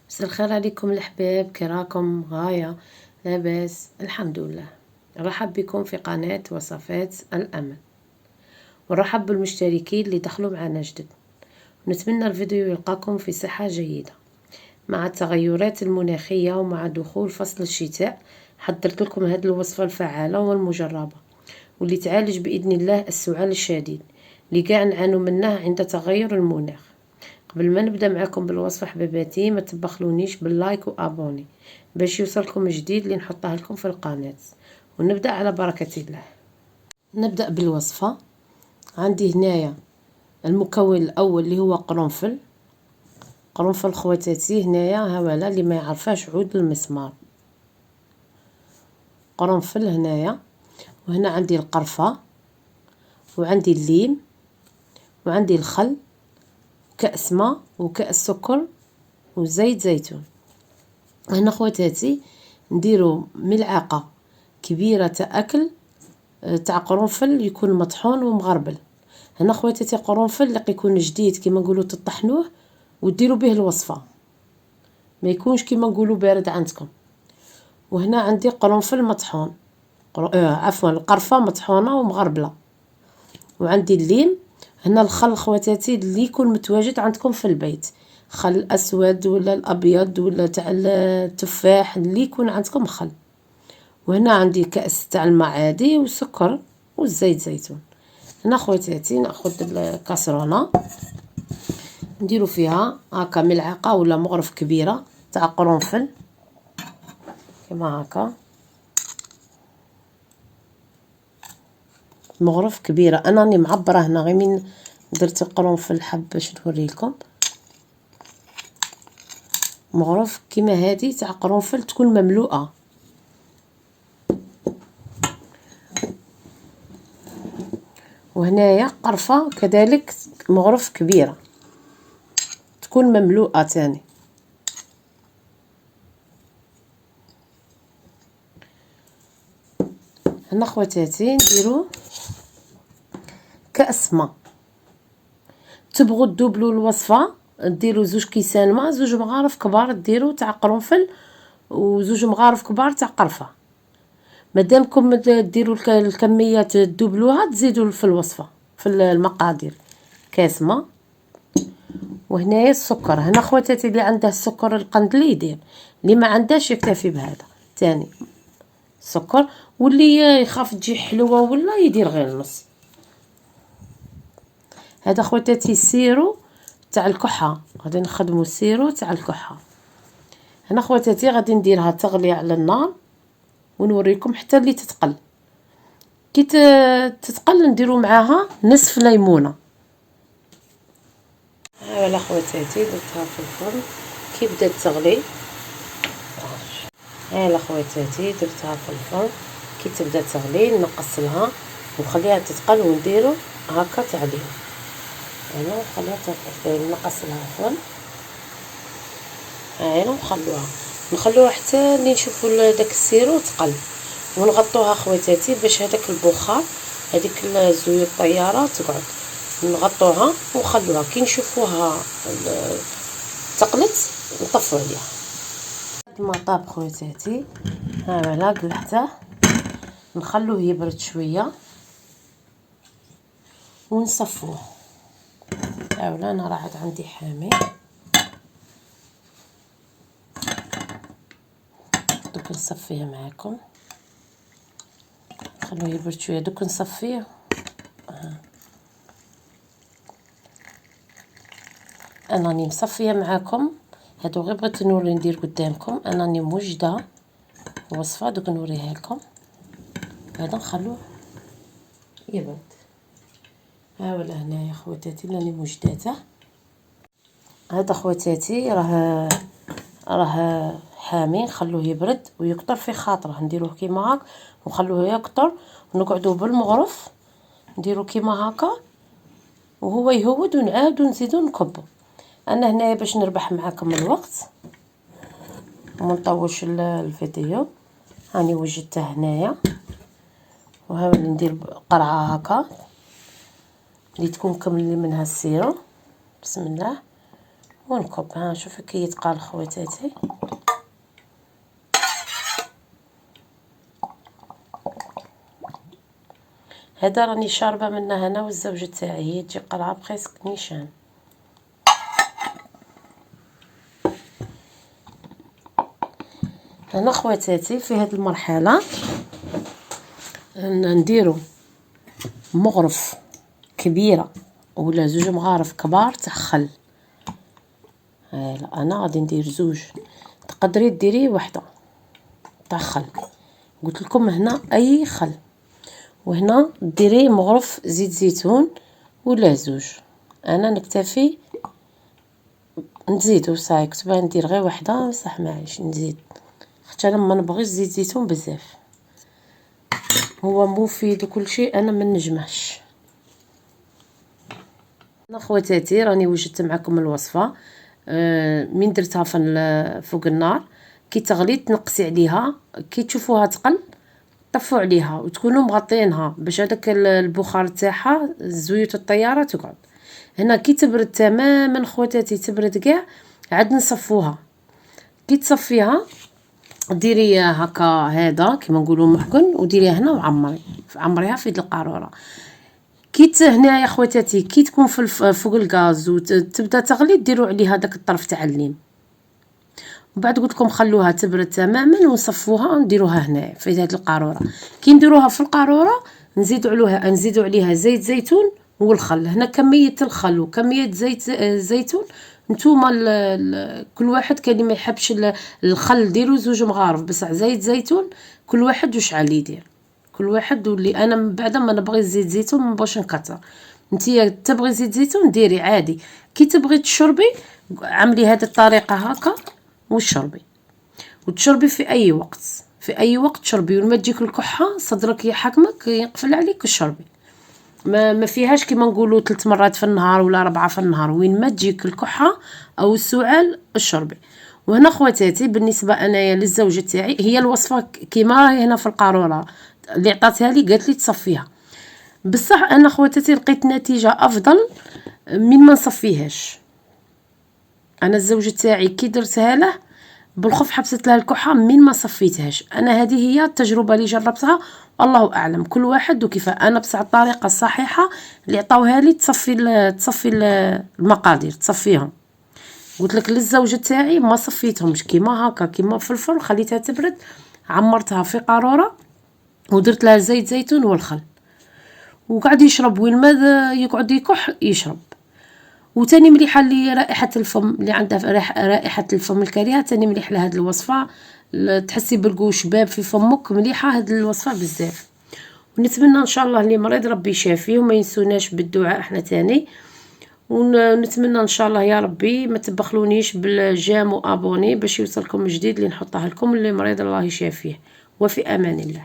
مساء الخير عليكم الأحباب، كي راكم؟ غاية لاباس الحمد لله. نرحب بكم في قناة وصفات الأمل، ونرحب بالمشتركين اللي دخلوا معنا جدد. نتمنى الفيديو يلقاكم في صحة جيدة. مع التغيرات المناخية ومع دخول فصل الشتاء حضرت لكم هذه الوصفة الفعالة والمجربة، واللي تعالج بإذن الله السعال الشديد اللي قاع نعانوا منه عند تغير المناخ. قبل ما نبدا معكم بالوصفه حبيباتي، ما تبخلونيش باللايك وابوني باش يوصلكم جديد اللي نحطها لكم في القناه. ونبدا على بركه الله. نبدا بالوصفه. عندي هنايا المكون الاول اللي هو قرنفل. قرنفل خواتاتي هنايا هاولا اللي ما يعرفاش عود المسمار. قرنفل هنايا. وهنا عندي القرفه، وعندي الليم، وعندي الخل، كأس ماء، وكأس سكر، وزيت زيتون. هنا خواتاتي نديرو ملعقه كبيره تاع اكل تاع قرنفل يكون مطحون ومغربل. هنا خواتاتي قرنفل اللي يكون جديد كيما نقولوا تطحنوه وديروا به الوصفه، ما يكونش كيما نقولوا بارد عندكم. وهنا عندي قرنفل مطحون، عفوا القرفه مطحونه ومغربله. وعندي الليم. هنا الخل خواتاتي اللي يكون متواجد عندكم في البيت، خل الاسود ولا الابيض ولا تاع التفاح اللي يكون عندكم خل. وهنا عندي كأس تاع الماء عادي وسكر والزيت زيتون. هنا خواتاتي ناخذ الكاسرونه نديرو فيها هكا ملعقه ولا مغرف كبيره تاع قرنفل كما هكا، مغرف كبيره. انا راني معبره هنا غير من درت القرنفل حب باش نوريلكم. مغرف كيما هذه تاع قرنفل تكون مملوءه. وهنايا قرفه كذلك مغرف كبيره تكون مملوءه تاني. هنا خواتاتي نديرو كأس ماء. تبغوا تدوبلوا الوصفه ديروا 2 كيسان ماء، 2 مغارف كبار ديروا تاع قرنفل و2 مغارف كبار تاع قرفه. مادامكم ديروا الكميات تدوبلوها تزيدوا في الوصفه في المقادير. كاس ماء. وهنايا السكر. هنا خواتاتي اللي عنده السكر القندلي يدير، اللي ما عندهاش يكتفي بهذا تاني سكر، واللي يخاف تجي حلوه ولا يدير غير نص. هذا خواتاتي السيرو تاع الكحه، غادي نخدموا السيرو تاع الكحه. هنا خواتاتي غادي نديرها تغلي على النار ونوريكم حتى اللي تتقل. كي تتقل نديروا معاها نصف ليمونه. ها خواتاتي درتها في الفرن كي بدات تغلي. ها خواتاتي درتها في الفرن كي تبدا تغلي نقص لها ونخليها تتقل ونديروا هكا تعليها. هنا نخليها نقص لها الفرن. هنا نخلوها حتى اللي نشوفوا داك السيرو تقل، ونغطوها خواتاتي باش هذاك البخار هذيك الزيوت الطياره تقعد. نغطوها ونخلوها كي نشوفوها تقلت نطفوا عليها. ما طاب خواتاتي ها قلعته نخلوه يبرد شويه ونصفوه. هاولا انا راه عندي حامي دوك نصفيه معاكم. خلوه يبرد شويه دوك نصفيه. انا راني مصفيه معاكم هادو غير بغيت نوري ندير قدامكم. انا راني موجده وصفه دوك نوريها لكم. هذا نخلوه يبرد. ها ولا هنايا خواتاتي راني موجداته. هذا خواتاتي راه حامي. نخلوه يبرد ويكطر في خاطره. نديروه كيما هاك ونخلوه يكطر ونقعدوا بالمغرف نديرو كيما هكا وهو يهود ونعاودو نزيدو نكبو. انا هنايا باش نربح معاكم الوقت وما نطولش الفيديو راني وجدته هنايا. وها ندير قرعه هكا اللي تكون كملي منها السيرو. بسم الله. ونكب. ها شوفي كي يتقال خواتاتي. هذا راني شاربه منه انا والزوجه تاعي، هي تجي قلعه بريسك نيشان. هنا خواتاتي في هذه المرحله نديرو مغرف كبيره ولا زوج مغارف كبار تاع خل. لا انا غادي ندير زوج، تقدري ديري وحده تاع خل. قلت لكم هنا اي خل، وهنا ديري مغرف زيت زيتون ولا زوج. انا نكتفي نزيدو صاي، كنت باغي ندير غير وحده بصح معليش نزيد، حتى انا ما نبغيش زيت زيتون بزاف، هو مفيد وكل شيء انا ما نجمعش. انا خواتاتي راني وجدت معكم الوصفه. من درتها فوق النار كي تغلي تنقصي عليها، كي تشوفوها تقل طفوا عليها وتكونوا مغطينها باش هذاك البخار تاعها زيوت الطياره تقعد. هنا كي تبرد تماما خواتاتي، تبرد كاع، عاد نصفوها. كي تصفيها ديري هكا هذا كيما نقولوا محقن وديريها هنا وعمريها في القاروره. كي هنايا خواتاتي كي تكون فوق الغاز وتبدا تغلي ديروا عليها داك الطرف تاع الليم، وبعد قلت لكم خلوها تبرد تماما ونصفوها ونديروها هنا في هذه القاروره. كي نديروها في القاروره نزيدوا عليها زيت زيتون والخل. هنا كميه الخل وكميه زيت زيتون نتوما كل واحد كان ما يحبش الخل ديروا زوج مغارف، بصح زيت زيتون كل واحد وشحال يدير، كل واحد. واللي انا من بعد ما نبغي زيت زيتون ما نبغيش نكثر. نتيا تبغي زيت زيتون ديري عادي، كي تبغي تشربي عملي هذه الطريقه هكا وشربي، وتشربي في اي وقت، في اي وقت شربي. ولما تجيك الكحه صدرك يحكمك يقفل عليك شربي. ما فيهاش كيما نقولوا 3 مرات في النهار ولا 4 في النهار، وين ما تجيك الكحه او السعال شربي. وهنا خواتاتي بالنسبه انايا للزوجه تاعي هي الوصفه كيما راهي هنا في القاروره اللي عطاتها لي، قالت لي تصفيها، بصح انا خواتاتي لقيت نتيجه افضل من ما نصفيهاش. انا الزوجه تاعي كي درتها له بالخف حبست لها الكحه من ما صفيتهاش. انا هذه هي التجربه اللي جربتها، والله اعلم كل واحد وكيف. انا بصح الطريقه الصحيحه اللي عطاوها لي تصفي المقادير تصفيهم. قلت لك للزوجه تاعي ما صفيتهمش كيما هكا كيما في الفرن، خليتها تبرد، عمرتها في قاروره ودرت لها زيت زيتون والخل، وقعد يشرب وين ما يقعد يكح يشرب. وتاني مليحه اللي رائحه الفم اللي عندها رائحه الفم الكريهه، تاني مليح لهاد الوصفه، تحسي بالقو شباب في فمك، مليحه هاد الوصفه بزاف. ونتمنى ان شاء الله اللي مريض ربي يشافيه، وما ينسوناش بالدعاء احنا تاني. ونتمنى ان شاء الله يا ربي ما تبخلونيش بالجام وابوني باش يوصلكم جديد اللي نحطها لكم. اللي مريض الله يشافيه، وفي امان الله.